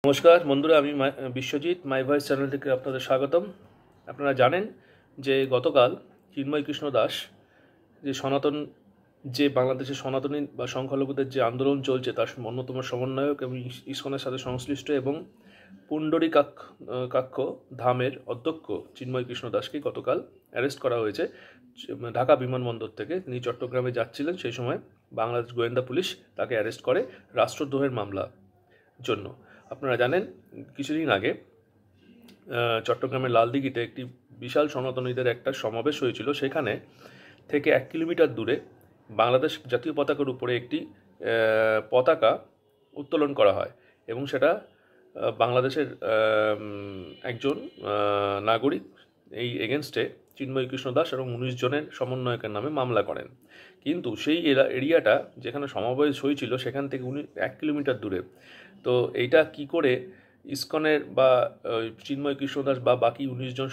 নমস্কার বন্ধুরা, আমি বিশ্বজিৎ মাই ভয়েস চ্যানেল থেকে আপনাদের স্বাগতম। আপনারা জানেন যে গতকাল চিন্ময় কৃষ্ণ দাস যে বাংলাদেশের সনাতনী বা সংখ্যালঘুদের যে আন্দোলন চলছে তার অন্যতম সমন্বয়ক এবং ইসকনের সাথে সংশ্লিষ্ট এবং কাক্ষ ধামের অধ্যক্ষ চিন্ময় কৃষ্ণ দাসকে গতকাল অ্যারেস্ট করা হয়েছে ঢাকা বিমানবন্দর থেকে। তিনি চট্টগ্রামে যাচ্ছিলেন, সেই সময় বাংলাদেশ গোয়েন্দা পুলিশ তাকে অ্যারেস্ট করে রাষ্ট্রদ্রোহের মামলা জন্য। আপনারা জানেন কিছুদিন আগে চট্টগ্রামের লালদিঘিতে একটি বিশাল সনাতনীদের একটা সমাবেশ হয়েছিল। সেখানে থেকে 1 কিলোমিটার দূরে বাংলাদেশ জাতীয় পতাকার উপরে একটি পতাকা উত্তোলন করা হয় এবং সেটা বাংলাদেশের একজন নাগরিক এই এগেনস্টে চিন্ময় কৃষ্ণ দাস এবং 19 জনের সমন্বয়কের নামে মামলা করেন। কিন্তু সেই এরিয়াটা যেখানে সমাবেশ হয়েছিল সেখান থেকে 1 কিলোমিটার দূরে। তো এইটা কি করে ইসকনের বা চিন্ময় কৃষ্ণ দাস বা বাকি 19 জন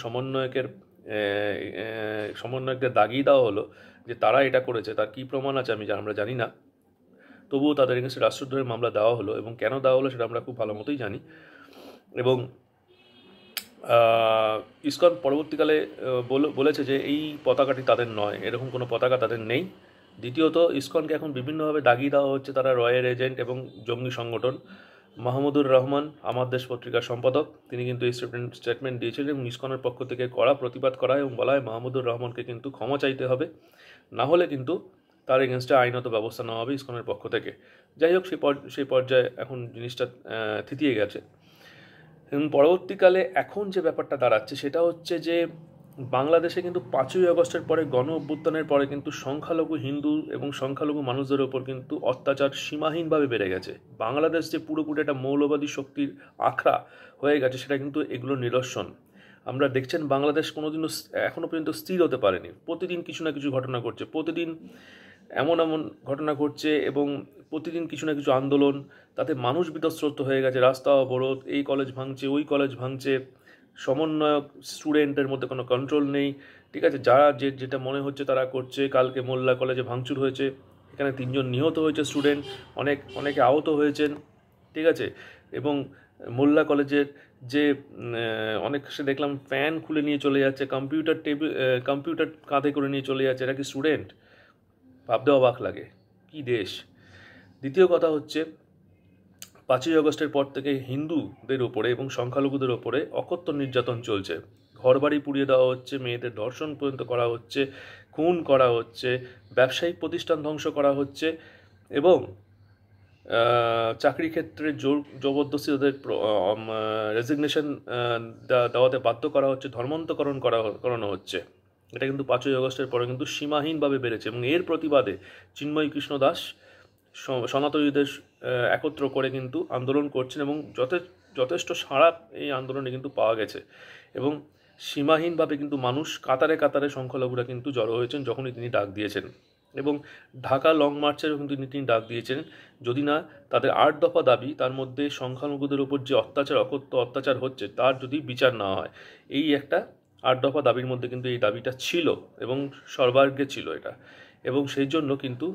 সমন্বয়কদের দাগিয়ে দেওয়া হলো যে তারা এটা করেছে, তার কী প্রমাণ আছে আমরা জানি না। তবুও তাদের এগেন্সে রাষ্ট্রদ্রোহের মামলা দেওয়া হলো এবং কেন দেওয়া হলো সেটা আমরা খুব ভালো মতোই জানি। এবং ইসকন পরবর্তীকালে বলেছে যে এই পতাকাটি তাদের নয়, এরকম কোনো পতাকা তাদের নেই। দ্বিতীয়ত, ইসকনকে এখন বিভিন্নভাবে দাগিয়ে দেওয়া হচ্ছে তারা রয়ের এজেন্ট এবং জঙ্গি সংগঠন। মাহমুদুর রহমান আমার দেশ পত্রিকার সম্পাদক, তিনি কিন্তু এই স্টেটমেন্ট দিয়েছিলেন এবং ইসকনের পক্ষ থেকে কড়া প্রতিবাদ করা এবং বলা হয় মাহমুদুর রহমানকে কিন্তু ক্ষমা চাইতে হবে, না হলে কিন্তু তার এগেনস্টে আইনত ব্যবস্থা নেওয়া হবে ইসকনের পক্ষ থেকে। যাই হোক, সেই পর্যায়ে এখন জিনিসটা থিতিয়ে গেছে। এবং পরবর্তীকালে এখন যে ব্যাপারটা দাঁড়াচ্ছে সেটা হচ্ছে যে বাংলাদেশে কিন্তু 5ই আগস্টের পরে গণ অভ্যুত্থানের পরে কিন্তু সংখ্যালঘু হিন্দু এবং সংখ্যালঘু মানুষদের ওপর কিন্তু অত্যাচার সীমাহীনভাবে বেড়ে গেছে। বাংলাদেশ যে পুরোপুরি একটা মৌলবাদী শক্তির আখড়া হয়ে গেছে সেটা কিন্তু এগুলো নিদর্শন। আমরা দেখছেন বাংলাদেশ কোনোদিনও এখনও পর্যন্ত স্থির হতে পারেনি। প্রতিদিন কিছু না কিছু ঘটনা ঘটছে, প্রতিদিন এমন ঘটনা ঘটছে এবং প্রতিদিন কিছু না কিছু আন্দোলন, তাতে মানুষ বিতস্রোত হয়ে গেছে। রাস্তা অবরোধ, এই কলেজ ভাঙছে, ওই কলেজ ভাঙছে, সমন্বয়ক স্টুডেন্টের মধ্যে কোনো কন্ট্রোল নেই। ঠিক আছে, যারা যেটা মনে হচ্ছে তারা করছে। কালকে মোল্লা কলেজে ভাঙচুর হয়েছে, এখানে 3 জন নিহত হয়েছে স্টুডেন্ট, অনেকে আহত হয়েছেন। ঠিক আছে, এবং মোল্লা কলেজের যে অনেক সে দেখলাম ফ্যান খুলে নিয়ে চলে যাচ্ছে, কম্পিউটার কাঁধে করে নিয়ে চলে যাচ্ছে। এটা কি স্টুডেন্ট? ভাবতে অবাক লাগে, কি দেশ। দ্বিতীয় কথা হচ্ছে 5ই আগস্টের পর থেকে হিন্দুদের ওপরে এবং সংখ্যালঘুদের ওপরে অকথ্য নির্যাতন চলছে। ঘরবাড়ি পুড়িয়ে দেওয়া হচ্ছে, মেয়েদের ধর্ষণ পর্যন্ত করা হচ্ছে, খুন করা হচ্ছে, ব্যবসায়িক প্রতিষ্ঠান ধ্বংস করা হচ্ছে এবং চাকরি ক্ষেত্রে জবরদস্তি তাদের রেজিগনেশন দেওয়াতে বাধ্য করা হচ্ছে, ধর্মান্তকরণ করানো হচ্ছে। এটা কিন্তু 5ই আগস্টের পরে কিন্তু সীমাহীনভাবে বেড়েছে এবং এর প্রতিবাদে চিন্ময় কৃষ্ণ দাস সনাতনীদের একত্র করে কিন্তু আন্দোলন করছেন এবং যথেষ্ট সাড়া এই আন্দোলনে কিন্তু পাওয়া গেছে। এবং সীমাহীনভাবে কিন্তু মানুষ কাতারে কাতারে সংখ্যালঘুরা কিন্তু জড়ো হয়েছেন যখনই তিনি ডাক দিয়েছেন। এবং ঢাকা লং মার্চেরও কিন্তু তিনি ডাক দিয়েছেন, যদি না তাদের 8 দফা দাবি, তার মধ্যে সংখ্যালঘুদের উপর যে অকথ্য অত্যাচার হচ্ছে তার যদি বিচার না হয়। এই একটা 8 দফা দাবির মধ্যে কিন্তু এই দাবিটা ছিল এবং সর্বাগ্রে ছিল এটা। এবং সেই জন্য কিন্তু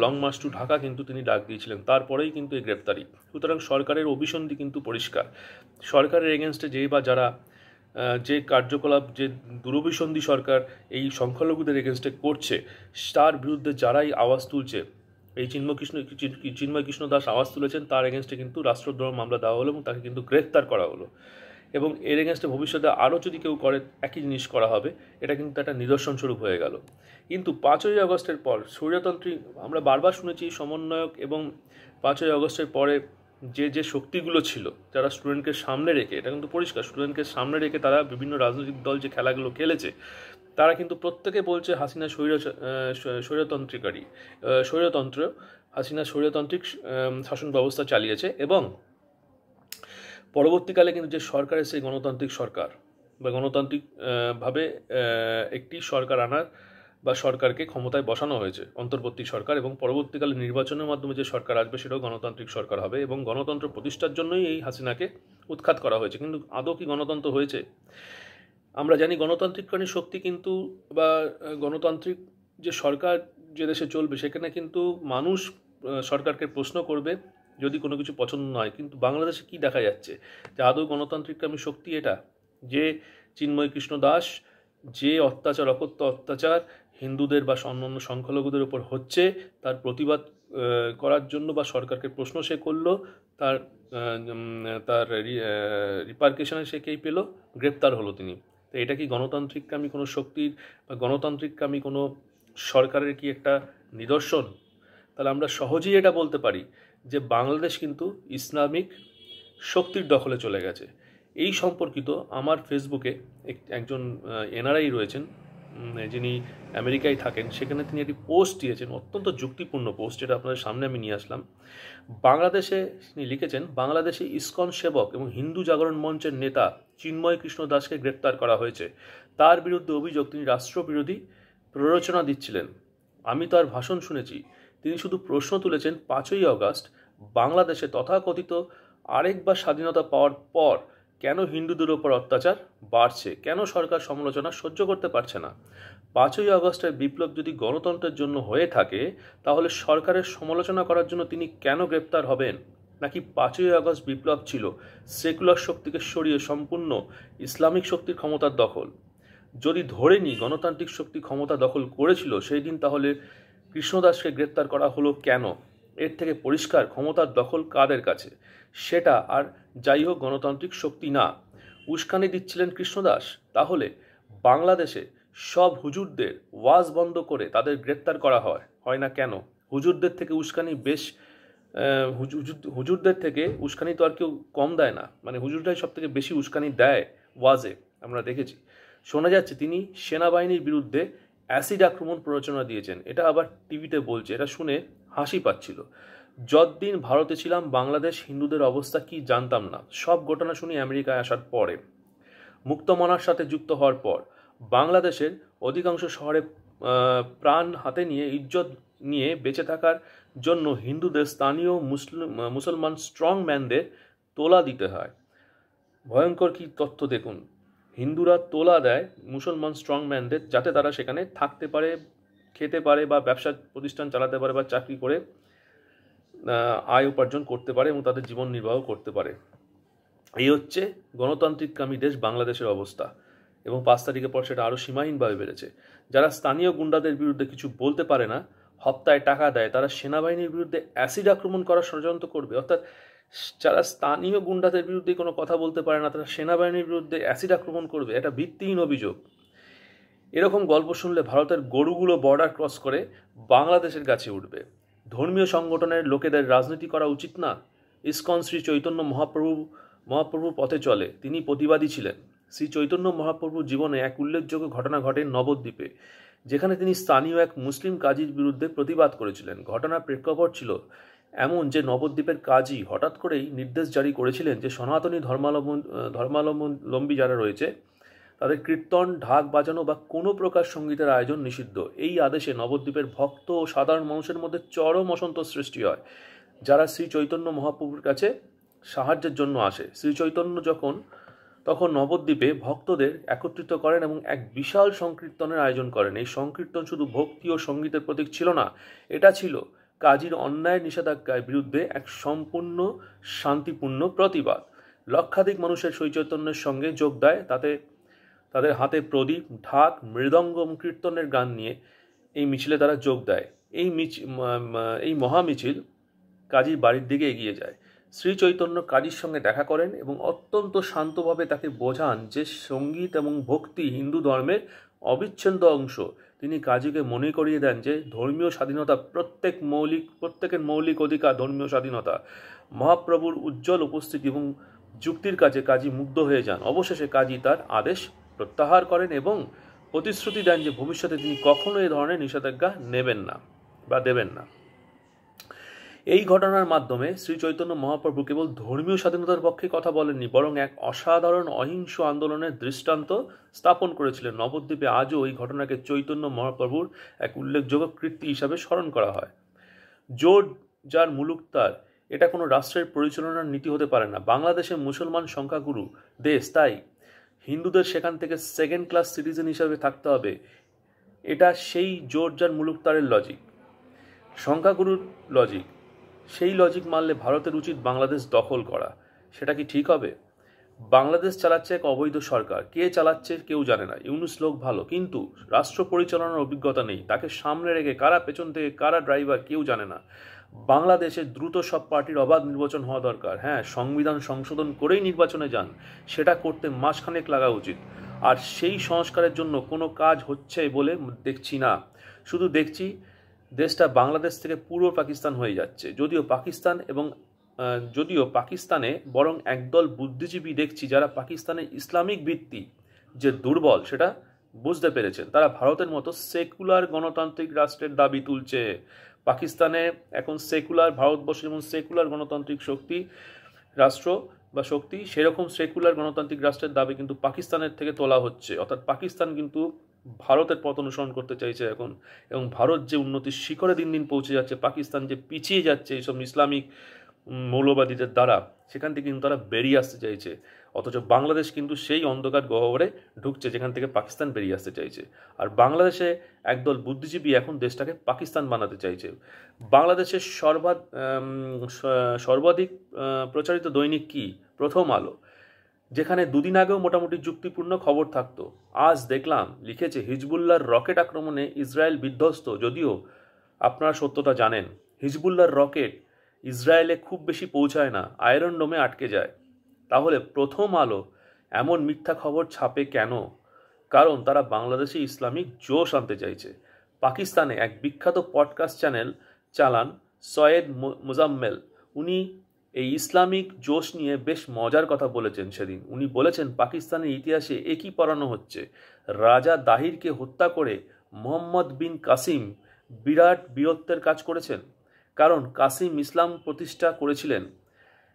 লং মার্চ টু ঢাকা কিন্তু তিনি ডাক দিয়েছিলেন। তারপরেই কিন্তু এই গ্রেপ্তারি। সুতরাং সরকারের অভিসন্ধি কিন্তু পরিষ্কার। সরকারের এগেনস্টে যারা যে কার্যকলাপ, যে দুরভিসন্ধি সরকার এই সংখ্যালঘুদের এগেনস্টে করছে, তার বিরুদ্ধে যারাই আওয়াজ তুলছে, এই চিন্ময় কৃষ্ণ দাস আওয়াজ তুলেছেন, তার এগেনস্টে কিন্তু রাষ্ট্রদ্রোহ মামলা দেওয়া হলো এবং তাকে কিন্তু গ্রেফতার করা হলো। এবং এর এগেনস্টে ভবিষ্যতে আরও যদি কেউ করে একই জিনিস করা হবে। এটা কিন্তু একটা নিদর্শন স্বরূপ হয়ে গেল। কিন্তু 5ই আগস্টের পর স্বৈরতন্ত্রী, আমরা বারবার শুনেছি সমন্বয়ক এবং 5ই আগস্টের পরে যে শক্তিগুলো ছিল যারা স্টুডেন্টকে সামনে রেখে, এটা কিন্তু পরিষ্কার, স্টুডেন্টকে সামনে রেখে তারা বিভিন্ন রাজনৈতিক দল যে খেলাগুলো খেলেছে, তারা কিন্তু প্রত্যেকে বলছে হাসিনা স্বৈরতন্ত্র, হাসিনা স্বৈরতান্ত্রিক শাসন ব্যবস্থা চালিয়েছে। এবং পরবর্তীকালে কিন্তু যে সরকারের সেই গণতান্ত্রিক সরকার বা গণতান্ত্রিকভাবে একটি সরকার আনার বা সরকারকে ক্ষমতায় বসানো হয়েছে, অন্তর্বর্তী সরকার, এবং পরবর্তীকালে নির্বাচনের মাধ্যমে যে সরকার আসবে সেটাও গণতান্ত্রিক সরকার হবে এবং গণতন্ত্র প্রতিষ্ঠার জন্যই এই হাসিনাকে উৎখাত করা হয়েছে। কিন্তু আদৌ কি গণতন্ত্র হয়েছে? আমরা জানি গণতান্ত্রিককারী শক্তি কিন্তু বা গণতান্ত্রিক যে সরকার যে দেশে চলবে সেখানে কিন্তু মানুষ সরকারকে প্রশ্ন করবে যদি কোনো কিছু পছন্দ নয়, কিন্তু বাংলাদেশে কি দেখা যাচ্ছে যে আদৌ গণতান্ত্রিককামী শক্তি এটা, যে চিন্ময় কৃষ্ণ দাস যে অত্যাচার অকথ্য অত্যাচার হিন্দুদের বা অন্যান্য সংখ্যালঘুদের উপর হচ্ছে তার প্রতিবাদ করার জন্য বা সরকারকে প্রশ্ন সে করলো, তার তার রিপার্কেশনে সে কেই পেল, গ্রেপ্তার হলো তিনি। তো এটা কি গণতান্ত্রিককামী কোনো শক্তির বা গণতান্ত্রিককামী কোনো সরকারের কি একটা নিদর্শন? তাহলে আমরা সহজেই এটা বলতে পারি যে বাংলাদেশ কিন্তু ইসলামিক শক্তির দখলে চলে গেছে। এই সম্পর্কিত আমার ফেসবুকে একজন এনআরআই রয়েছেন, যিনি আমেরিকায় থাকেন, সেখানে তিনি একটি পোস্ট দিয়েছেন, অত্যন্ত যুক্তিপূর্ণ পোস্ট, যেটা আপনাদের সামনে আমি নিয়ে আসলাম। বাংলাদেশে তিনি লিখেছেন, বাংলাদেশে ইসকন সেবক এবং হিন্দু জাগরণ মঞ্চের নেতা চিন্ময় কৃষ্ণ দাসকে গ্রেপ্তার করা হয়েছে। তার বিরুদ্ধে অভিযোগ তিনি রাষ্ট্রবিরোধী প্ররোচনা দিচ্ছিলেন। আমি তার ভাষণ শুনেছি। তিনি শুধু প্রশ্ন তুলেছেন 5ই আগস্ট বাংলাদেশে তথাকথিত আরেকবার স্বাধীনতা পাওয়ার পর কেন হিন্দুদের ওপর অত্যাচার বাড়ছে, কেন সরকার সমালোচনা সহ্য করতে পারছে না। 5ই আগস্টের বিপ্লব যদি গণতন্ত্রের জন্য হয়ে থাকে, তাহলে সরকারের সমালোচনা করার জন্য তিনি কেন গ্রেপ্তার হবেন? নাকি 5ই আগস্ট বিপ্লব ছিল সেকুলার শক্তিকে সরিয়ে সম্পূর্ণ ইসলামিক শক্তির ক্ষমতার দখল? যদি ধরে নিই গণতান্ত্রিক শক্তি ক্ষমতা দখল করেছিল সেই দিন, তাহলে কৃষ্ণদাসকে গ্রেপ্তার করা হলো কেন? এর থেকে পরিষ্কার ক্ষমতার দখল কাদের কাছে, সেটা আর যাই হোক গণতান্ত্রিক শক্তি না। উস্কানি দিচ্ছিলেন কৃষ্ণদাস, তাহলে বাংলাদেশে সব হুজুরদের ওয়াজ বন্ধ করে তাদের গ্রেপ্তার করা হয় না কেন? হুজুরদের থেকে উস্কানি বেশ, হুজুরদের থেকে উস্কানি তো আর কেউ কম দেয় না, মানে হুজুররাই সব থেকে বেশি উস্কানি দেয় ওয়াজে, আমরা দেখেছি। শোনা যাচ্ছে তিনি সেনাবাহিনীর বিরুদ্ধে অ্যাসিড আক্রমণ প্ররোচনা দিয়েছেন, এটা আবার টিভিতে বলছে। এটা শুনে হাসি পাচ্ছিল। যতদিন ভারতে ছিলাম বাংলাদেশ হিন্দুদের অবস্থা কি জানতাম না। সব ঘটনা শুনি আমেরিকায় আসার পরে, মুক্তমনার সাথে যুক্ত হওয়ার পর। বাংলাদেশের অধিকাংশ শহরে প্রাণ হাতে নিয়ে ইজ্জত নিয়ে বেঁচে থাকার জন্য হিন্দুদের স্থানীয় মুসলমান স্ট্রং ম্যানদের তোলা দিতে হয়। ভয়ঙ্কর কি তথ্য দেখুন, হিন্দুরা তোলা দেয় মুসলমান স্ট্রং ম্যানদের, যাতে তারা সেখানে থাকতে পারে, খেতে পারে, বা ব্যবসা প্রতিষ্ঠান চালাতে পারে, বা চাকরি করে আয় উপার্জন করতে পারে এবং তাদের জীবন নির্বাহ করতে পারে। এই হচ্ছে গণতান্ত্রিককামী দেশ বাংলাদেশের অবস্থা, এবং 5 তারিখের পর সেটা আরও সীমাহীনভাবে বেড়েছে। যারা স্থানীয় গুন্ডাদের বিরুদ্ধে কিছু বলতে পারে না, হপ্তায় টাকা দেয়, তারা সেনাবাহিনীর বিরুদ্ধে অ্যাসিড আক্রমণ করার ষড়যন্ত্র করবে। অর্থাৎ যারা স্থানীয় গুন্ডাদের বিরুদ্ধে কোনো কথা বলতে পারে না, তারা সেনাবাহিনীর বিরুদ্ধে অ্যাসিড আক্রমণ করবে, এটা ভিত্তিহীন অভিযোগ। এরকম গল্প শুনলে ভারতের গরুগুলো বর্ডার ক্রস করে বাংলাদেশের কাছে উঠবে। ধর্মীয় সংগঠনের লোকেদের রাজনীতি করা উচিত না। ইসকন শ্রী চৈতন্য মহাপ্রভু পথে চলে, তিনি প্রতিবাদী ছিলেন। শ্রী চৈতন্য মহাপ্রভুর জীবনে এক উল্লেখযোগ্য ঘটনা ঘটে নবদ্বীপে, যেখানে তিনি স্থানীয় এক মুসলিম কাজীর বিরুদ্ধে প্রতিবাদ করেছিলেন। ঘটনার প্রেক্ষাপট ছিল এমন যে নবদ্বীপের কাজী হঠাৎ করেই নির্দেশ জারি করেছিলেন যে সনাতনী ধর্মাবলম্বী যারা রয়েছে তাদের কীর্তন, ঢাক বাজানো বা কোনো প্রকার সঙ্গীতের আয়োজন নিষিদ্ধ। এই আদেশে নবদ্বীপের ভক্ত ও সাধারণ মানুষের মধ্যে চরম অসন্তোষ সৃষ্টি হয়, যারা শ্রী চৈতন্য মহাপ্রভুর কাছে সাহায্যের জন্য আসে। শ্রী চৈতন্য তখন নবদ্বীপে ভক্তদের একত্রিত করেন এবং এক বিশাল সংকীর্তনের আয়োজন করেন। এই সংকীর্তন শুধু ভক্তি ও সঙ্গীতের প্রতীক ছিল না, এটা ছিল কাজীর অন্যায় নিষেধাজ্ঞার বিরুদ্ধে এক সম্পূর্ণ শান্তিপূর্ণ প্রতিবাদ। লক্ষাধিক মানুষের শ্রী চৈতন্যের সঙ্গে যোগ দেয়, তাদের হাতে প্রদীপ, ঢাক, মৃদঙ্গ এবং কীর্তনের গান নিয়ে এই মিছিলে তারা যোগ দেয়। এই মহামিছিল কাজীর বাড়ির দিকে এগিয়ে যায়। শ্রী চৈতন্য কাজীর সঙ্গে দেখা করেন এবং অত্যন্ত শান্তভাবে তাকে বোঝান যে সঙ্গীত এবং ভক্তি হিন্দু ধর্মের অবিচ্ছেদ্য অংশ। তিনি কাজীকে মনে করিয়ে দেন যে ধর্মীয় স্বাধীনতা প্রত্যেকের মৌলিক অধিকার। ধর্মীয় স্বাধীনতা, মহাপ্রভুর উজ্জ্বল উপস্থিতি এবং যুক্তির কাছে কাজী মুগ্ধ হয়ে যান। অবশেষে কাজী তার আদেশ প্রত্যাহার করেন এবং প্রতিশ্রুতি দেন যে ভবিষ্যতে তিনি কখনো এই ধরনের নিষেধাজ্ঞা নেবেন না বা দেবেন না। এই ঘটনার মাধ্যমে শ্রী চৈতন্য মহাপ্রভু কেবল ধর্মীয় স্বাধীনতার পক্ষে কথা বলেননি, বরং এক অসাধারণ অহিংস আন্দোলনের দৃষ্টান্ত স্থাপন করেছিলেন। নবদ্বীপে আজও এই ঘটনাকে চৈতন্য মহাপ্রভুর এক উল্লেখযোগ্য কীর্তি হিসাবে স্মরণ করা হয়। জোর যার মুলুক তার, এটা কোনো রাষ্ট্রের পরিচালনার নীতি হতে পারে না। বাংলাদেশে মুসলমান সংখ্যাগুরু দেশ, তাই হিন্দুদের সেখান থেকে সেকেন্ড ক্লাস সিটিজেন হিসাবে থাকতে হবে। এটা সেই জোর যার মুলুক তারের লজিক, সংখ্যাগুরুর লজিক। সেই লজিক মানলে ভারতের উচিত বাংলাদেশ দখল করা। সেটা কি ঠিক হবে? বাংলাদেশ চালাচ্ছে এক অবৈধ সরকার, কে চালাচ্ছে কেউ জানে না। ইউনূস লোক ভালো, কিন্তু রাষ্ট্র পরিচালনার অভিজ্ঞতা নেই। তাকে সামনে রেখে কারা পেছন থেকে কারা ড্রাইভার কেউ জানে না। বাংলাদেশে দ্রুত সব পার্টির অবাধ নির্বাচন হওয়া দরকার। হ্যাঁ, সংবিধান সংশোধন করেই নির্বাচনে যান, সেটা করতে মাসখানেক লাগা উচিত। আর সেই সংস্কারের জন্য কোনো কাজ হচ্ছে বলে দেখছি না। শুধু দেখছি দেশটা বাংলাদেশ থেকে পুরো পাকিস্তান হয়ে যাচ্ছে। যদিও পাকিস্তানে বরং একদল বুদ্ধিজীবী দেখছি যারা পাকিস্তানের ইসলামিক ভিত্তি যে দুর্বল সেটা বুঝতে পেরেছেন। তারা ভারতের মতো সেকুলার গণতান্ত্রিক রাষ্ট্রের দাবি তুলছে। পাকিস্তানে এখন সেকুলার, ভারতবর্ষ যেমন সেকুলার গণতান্ত্রিক রাষ্ট্র বা শক্তি, সেরকম সেকুলার গণতান্ত্রিক রাষ্ট্রের দাবি কিন্তু পাকিস্তানের থেকে তোলা হচ্ছে। অর্থাৎ পাকিস্তান কিন্তু ভারতের পথ অনুসরণ করতে চাইছে এখন, এবং ভারত যে উন্নতির শিখরে দিন দিন পৌঁছে যাচ্ছে, পাকিস্তান যে পিছিয়ে যাচ্ছে এইসব ইসলামিক মৌলবাদীদের দ্বারা, সেখান থেকে কিন্তু তারা বেরিয়ে আসতে চাইছে। অথচ বাংলাদেশ কিন্তু সেই অন্ধকার গহ্বরে ঢুকছে যেখান থেকে পাকিস্তান বেরিয়ে আসতে চাইছে। আর বাংলাদেশে একদল বুদ্ধিজীবী এখন দেশটাকে পাকিস্তান বানাতে চাইছে। বাংলাদেশের সর্বাধিক প্রচারিত দৈনিক কি? প্রথম আলো, যেখানে দুদিন আগেও মোটামুটি যুক্তিপূর্ণ খবর থাকতো, আজ দেখলাম লিখেছে হিজবুল্লাহর রকেট আক্রমণে ইসরায়েল বিধ্বস্ত। যদিও আপনারা সত্যতা জানেন, হিজবুল্লাহর রকেট ইসরায়েলে খুব বেশি পৌঁছায় না, আয়রন ডোমে আটকে যায়। তাহলে প্রথম আলো এমন মিথ্যা খবর ছাপে কেন? কারণ তারা বাংলাদেশে ইসলামিক জোশ আনতে চাইছে। পাকিস্তানে এক বিখ্যাত পডকাস্ট চ্যানেল চালান সৈয়দ মুজাম্মেল। উনি এই ইসলামিক জোশ নিয়ে বেশ মজার কথা বলেছেন সেদিন। উনি বলেছেন, পাকিস্তানের ইতিহাসে একই পড়ানো হচ্ছে। রাজা দাহিরকে হত্যা করে মোহাম্মদ বিন কাসিম বিরাট বীরত্বের কাজ করেছেন, কারণ কাসিম ইসলাম প্রতিষ্ঠা করেছিলেন।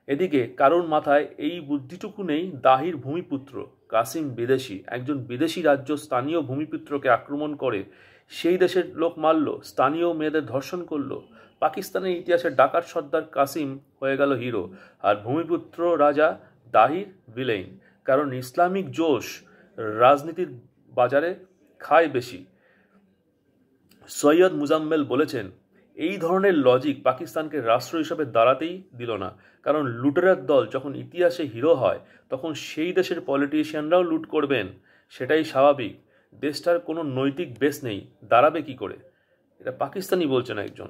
এদিকে কারোর মাথায় এই বুদ্ধিটুকু নেই, দাহির ভূমিপুত্র, কাসিম বিদেশি। একজন বিদেশি রাজ্য স্থানীয় ভূমিপুত্রকে আক্রমণ করে সেই দেশের লোক মারল, স্থানীয় মেয়েদের ধর্ষণ করলো। পাকিস্তানের ইতিহাসে ডাকাত সর্দার কাসিম হয়ে গেল হিরো, আর ভূমিপুত্র রাজা দাহির ভিলেইন। কারণ ইসলামিক জোশ রাজনীতির বাজারে খায় বেশি। সৈয়দ মুজাম্মেল বলেছেন, এই ধরনের লজিক পাকিস্তানকে রাষ্ট্র হিসাবে দাঁড়াতেই দিল না। কারণ লুটেরার দল যখন ইতিহাসে হিরো হয়, তখন সেই দেশের পলিটিশিয়ানরাও লুট করবেন, সেটাই স্বাভাবিক। দেশটার কোনো নৈতিক বেস নেই, দাঁড়াবে কি করে? এটা পাকিস্তানি বলছেন একজন।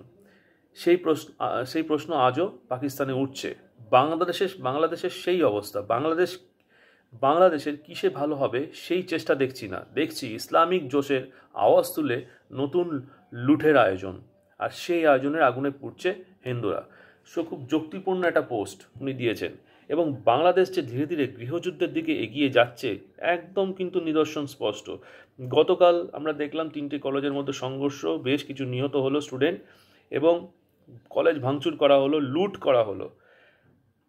সেই প্রশ্ন আজও পাকিস্তানে উঠছে। বাংলাদেশের সেই অবস্থা। বাংলাদেশের কিসে ভালো হবে সেই চেষ্টা দেখছি না। দেখছি ইসলামিক জোশের আওয়াজ তুলে নতুন লুঠের আয়োজন, আর সেই আয়োজনের আগুনে পুড়ছে হিন্দুরা। খুব যুক্তিপূর্ণ একটা পোস্ট উনি দিয়েছেন। এবং বাংলাদেশ যে ধীরে ধীরে গৃহযুদ্ধের দিকে এগিয়ে যাচ্ছে, একদম কিন্তু নিদর্শন স্পষ্ট। গতকাল আমরা দেখলাম 3টে কলেজের মধ্যে সংঘর্ষ, বেশ কিছু নিহত হলো স্টুডেন্ট, এবং কলেজ ভাঙচুর করা হলো, লুট করা হলো।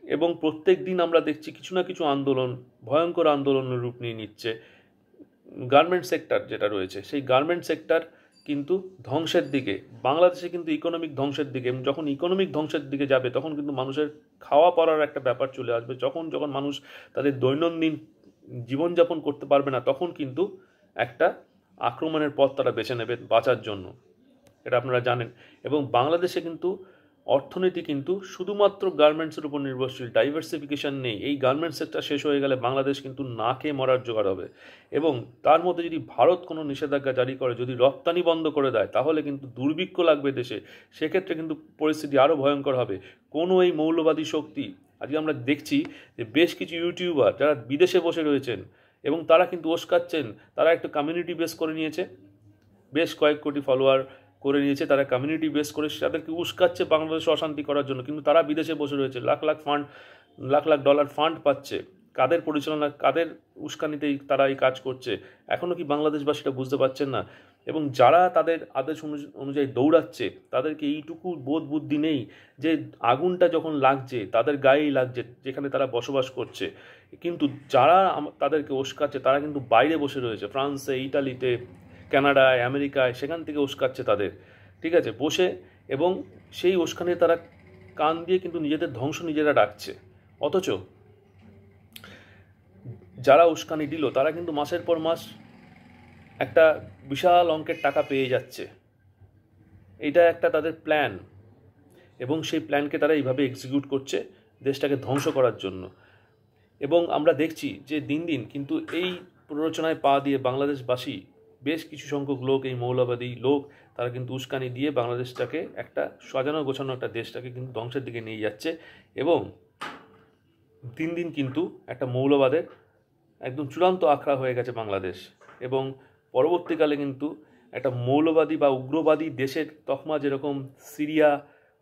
এবং প্রত্যেক দিন আমরা দেখছি কিছু না কিছু আন্দোলন, ভয়ঙ্কর আন্দোলনের রূপ নিয়ে নিচ্ছে। গার্মেন্ট সেক্টর যেটা রয়েছে, সেই গার্মেন্ট সেক্টর কিন্তু ধ্বংসের দিকে। বাংলাদেশে কিন্তু ইকোনমিক ধ্বংসের দিকে। যখন ইকোনমিক ধ্বংসের দিকে যাবে, তখন কিন্তু মানুষের খাওয়া পড়ার একটা ব্যাপার চলে আসবে। যখন মানুষ তাদের দৈনন্দিন জীবনযাপন করতে পারবে না, তখন কিন্তু একটা আক্রমণের পথ তারা বেছে নেবে বাঁচার জন্য। এটা আপনারা জানেন। এবং বাংলাদেশে কিন্তু অর্থনীতি কিন্তু শুধুমাত্র গার্মেন্টসের উপর নির্ভরশীল, ডাইভার্সিফিকেশন নেই। এই গার্মেন্টস সেক্টর শেষ হয়ে গেলে বাংলাদেশ কিন্তু না খেয়ে মরার জোগাড় হবে। এবং তার মধ্যে যদি ভারত কোনো নিষেধাজ্ঞা জারি করে, যদি রপ্তানি বন্ধ করে দেয়, তাহলে কিন্তু দুর্ভিক্ষ লাগবে দেশে। সেক্ষেত্রে কিন্তু পরিস্থিতি আরও ভয়ঙ্কর হবে। কোনো এই মৌলবাদী শক্তি, আজকে আমরা দেখছি যে বেশ কিছু ইউটিউবার যারা বিদেশে বসে রয়েছেন, এবং তারা কিন্তু উস্কাচ্ছেন। তারা একটা কমিউনিটি বেস করে নিয়েছে, বেশ কয়েক কোটি ফলোয়ার করে নিয়েছে, তারা কমিউনিটি বেস করে তাদেরকে উস্কাচ্ছে বাংলাদেশে অশান্তি করার জন্য। কিন্তু তারা বিদেশে বসে রয়েছে, লাখ লাখ ডলার ফান্ড পাচ্ছে। কাদের পরিচালনা, কাদের উস্কানিতেই তারা এই কাজ করছে? এখনও কি বাংলাদেশবাসীরা বুঝতে পারছেন না? এবং যারা তাদের আদেশ অনুযায়ী দৌড়াচ্ছে, তাদেরকে এইটুকু বোধ বুদ্ধি নেই যে আগুনটা যখন লাগছে তাদের গায়েই লাগছে, যেখানে তারা বসবাস করছে। কিন্তু যারা তাদেরকে উস্কাচ্ছে, তারা কিন্তু বাইরে বসে রয়েছে, ফ্রান্সে, ইটালিতে, কানাডায়, আমেরিকায়, সেখান থেকে উস্কাচ্ছে তাদের, ঠিক আছে, বসে। এবং সেই উস্কানি তারা কান দিয়ে কিন্তু নিজেদের ধ্বংস নিজেরা ডাকছে। অথচ যারা উস্কানি দিল, তারা কিন্তু মাসের পর মাস একটা বিশাল অঙ্কের টাকা পেয়ে যাচ্ছে। এটা একটা তাদের প্ল্যান। এবং সেই প্ল্যানকে তারা এইভাবে এক্সিকিউট করছে দেশটাকে ধ্বংস করার জন্য। এবং আমরা দেখছি যে দিন দিন কিন্তু এই প্ররোচনায় পা দিয়ে বাংলাদেশবাসী বেশ কিছু সংখ্যক লোক, এই মৌলবাদী লোক, তারা কিন্তু উস্কানি দিয়ে বাংলাদেশটাকে একটা সাজানো গোছানো একটা দেশটাকে কিন্তু ধ্বংসের দিকে নিয়ে যাচ্ছে। এবং দিন দিন কিন্তু একটা মৌলবাদের একদম চূড়ান্ত আখড়া হয়ে গেছে বাংলাদেশ। এবং পরবর্তীকালে কিন্তু একটা মৌলবাদী বা উগ্রবাদী দেশের তকমা যেরকম সিরিয়া,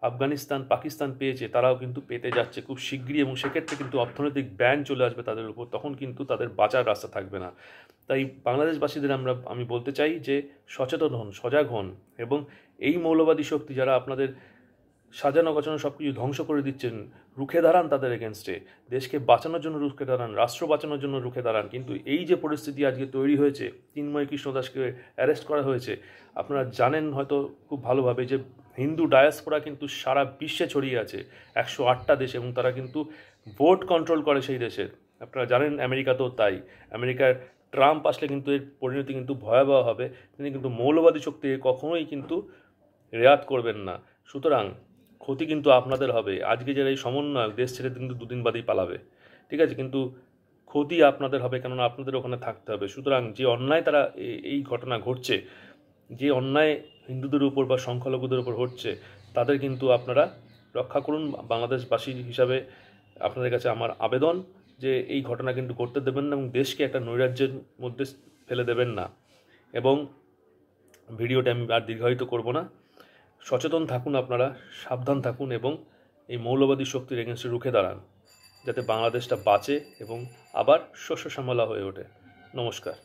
আফগানিস্তান, পাকিস্তান পেয়েছে, তারাও কিন্তু পেতে যাচ্ছে খুব শিগগিরই। এবং সেক্ষেত্রে কিন্তু অর্থনৈতিক ব্যান চলে আসবে তাদের উপর, তখন কিন্তু তাদের বাঁচার রাস্তা থাকবে না। তাই বাংলাদেশবাসীদের আমি বলতে চাই যে সচেতন হন, সজাগ হন, এবং এই মৌলবাদী শক্তি যারা আপনাদের সাজানো গোছানো সব কিছু ধ্বংস করে দিচ্ছেন, রুখে দাঁড়ান তাদের এগেনস্টে। দেশকে বাঁচানোর জন্য রুখে দাঁড়ান, রাষ্ট্র বাঁচানোর জন্য রুখে দাঁড়ান। কিন্তু এই যে পরিস্থিতি আজকে তৈরি হয়েছে, চিন্ময় কৃষ্ণ দাসকে অ্যারেস্ট করা হয়েছে, আপনারা জানেন হয়তো খুব ভালোভাবে যে হিন্দু ডায়াসপোরা কিন্তু সারা বিশ্বে ছড়িয়ে আছে 108টা দেশে, এবং তারা কিন্তু ভোট কন্ট্রোল করে সেই দেশের। আপনারা জানেন আমেরিকাতেও তাই। আমেরিকার ট্রাম্প আসলে কিন্তু এর পরিণতি কিন্তু ভয়াবহ হবে। তিনি কিন্তু মৌলবাদী শক্তিকে কখনোই কিন্তু রেয়াত করবেন না। সুতরাং ক্ষতি কিন্তু আপনাদের হবে। আজকে যারা এই সমন্বয়ক দেশ ছেড়ে কিন্তু দুদিন বাদেই পালাবে, ঠিক আছে, কিন্তু ক্ষতি আপনাদের হবে, কেননা আপনাদের ওখানে থাকতে হবে। সুতরাং যে অন্যায় তারা এই ঘটনা ঘটছে, যে অন্যায় হিন্দুদের উপর বা সংখ্যালঘুদের উপর হচ্ছে, তাদের কিন্তু আপনারা রক্ষা করুন। বাংলাদেশবাসী হিসাবে আপনাদের কাছে আমার আবেদন যে এই ঘটনা কিন্তু করতে দেবেন না, এবং দেশকে একটা নৈরাজ্যের মধ্যে ফেলে দেবেন না। এবং ভিডিওটা আমি আর দীর্ঘায়িত করব না। সচেতন থাকুন আপনারা, সাবধান থাকুন, এবং এই মৌলবাদী শক্তির এগেনস্টে রুখে দাঁড়ান, যাতে বাংলাদেশটা বাঁচে এবং আবার শস্য শ্যামলা হয়ে ওঠে। নমস্কার।